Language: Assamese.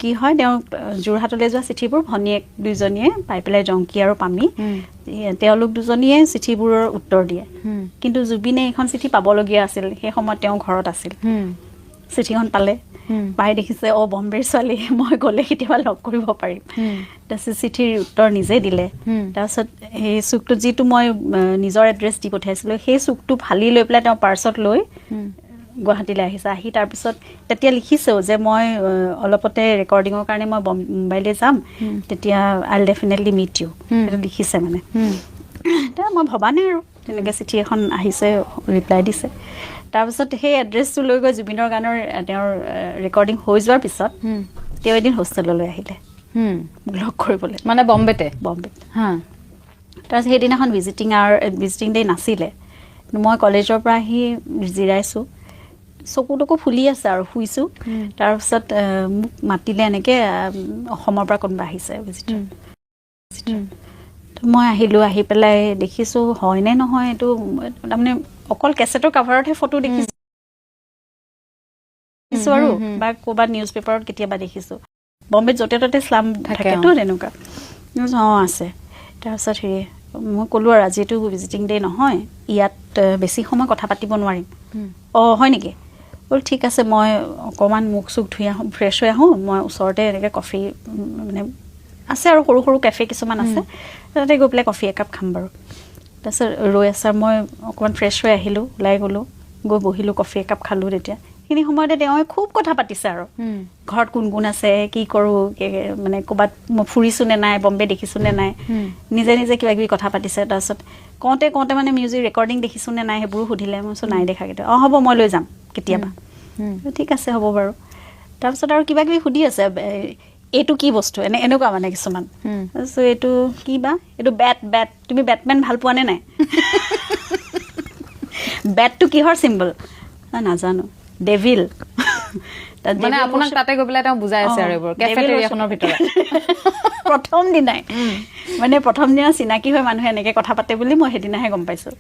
কি হয় তেওঁ যোৰহাটলৈ যোৱা চিঠিবোৰ ভনীয়েক দুইজনীয়ে পাই পেলাই জংকী আৰু পামি তেওঁলোক দুজনীয়ে চিঠিবোৰৰ উত্তৰ দিয়ে কিন্তু জুবিনে এখন চিঠি পাবলগীয়া আছিল সেই সময়ত তেওঁ ঘৰত আছিল চিঠিখন পালে পাই দেখিছে বম্বেৰ ছোৱালী মই গ'লে কেতিয়াবা লগ কৰিব পাৰিম তাৰপিছত চিঠিৰ উত্তৰ নিজে দিলে তাৰপিছত সেই চুকটো যিটো মই নিজৰ এড্ৰেছ দি পঠিয়াইছিলোঁ সেই চুকটো ফালি লৈ পেলাই তেওঁ পাৰ্চত লৈ গুৱাহাটীলৈ আহিছে আহি তাৰপিছত তেতিয়া লিখিছেও যে মই অলপতে ৰেকৰ্ডিঙৰ কাৰণে মই মুম্বাইলৈ যাম তেতিয়া আইল ডেফিনেটলি মিট ইউ সেইটো লিখিছে মানে এতিয়া মই ভবা নাই আৰু তেনেকৈ চিঠি এখন আহিছে ৰিপ্লাই দিছে তাৰপিছত সেই এড্ৰেছটো লৈ গৈ জুবিনৰ গানৰ তেওঁৰ ৰেকৰ্ডিং হৈ যোৱাৰ পিছত তেওঁ এদিন হোষ্টেললৈ আহিলে লগ কৰিবলৈ মানে বম্বেত তাৰপিছত সেইদিনাখন ভিজিটিং ডে নাছিলে মই কলেজৰ পৰা আহি জিৰাইছোঁ চকুটকু ফুলি আছে আৰু শুইছোঁ তাৰপিছত মোক মাতিলে এনেকৈ অসমৰ পৰা কোনোবা আহিছে ভিজিটৰ মই আহিলোঁ আহি পেলাই দেখিছোঁ হয়নে নহয় এইটো তাৰমানে অকল কেছেটৰ কাভাৰতহে ফটো দেখিছোঁ আৰু বা ক'ৰবাত নিউজ পেপাৰত কেতিয়াবা দেখিছোঁ বম্বেত য'তে ত'তে শ্লাম থাকেতো তেনেকুৱা আছে তাৰপিছত মই ক'লোঁ আৰু আজি এইটো ভিজিটিং ডে নহয় ইয়াত বেছি সময় কথা পাতিব নোৱাৰিম হয় নেকি বোলো ঠিক আছে মই অকণমান মুখ চুখ ধুই আহোঁ ফ্ৰেছ হৈ আহোঁ মই ওচৰতে এনেকৈ কফি মানে আছে আৰু সৰু সৰু কেফে কিছুমান আছে তাতে গৈ পেলাই কফি একাপ খাম বাৰু তাৰপিছত ৰৈ আছে মই অকণমান ফ্ৰেছ হৈ আহিলোঁ ওলাই গ'লোঁ গৈ বহিলোঁ কফি একাপ খালোঁ তেতিয়া সেইখিনি সময়তে তেওঁ খুব কথা পাতিছে আৰু ঘৰত কোন কোন আছে কি কৰোঁ মানে ক'ৰবাত মই ফুৰিছোঁ নে নাই বম্বে দেখিছোঁ নে নাই নিজে নিজে কিবা কিবি কথা পাতিছে তাৰপিছত কওঁতে মানে মিউজিক ৰেকৰ্ডিং দেখিছোঁ নে নাই সেইবোৰো সুধিলে মই নাই দেখা কেতিয়া হ'ব মই লৈ যাম কেতিয়াবা ঠিক আছে হ'ব বাৰু তাৰপিছত আৰু কিবা কিবি সুধি আছে এইটো কি বস্তু এনেকুৱা মানে কিছুমান তাৰপিছত এইটো কি বা এইটো বেট তুমি বেটমেন ভাল পোৱা নে নাই বেটটো কিহৰ চিম্বল নাজানো ডেভিল মানে আপোনাক তাতে গৈ পেলাই তেওঁ বুজাই আছে আৰু এইবোৰ কেফেটেৰিয়াখনৰ ভিতৰত প্ৰথম দিনা চিনাকি হৈ মানুহে এনেকে কথা পাতে বুলি মই সেইদিনাহে গম পাইছোঁ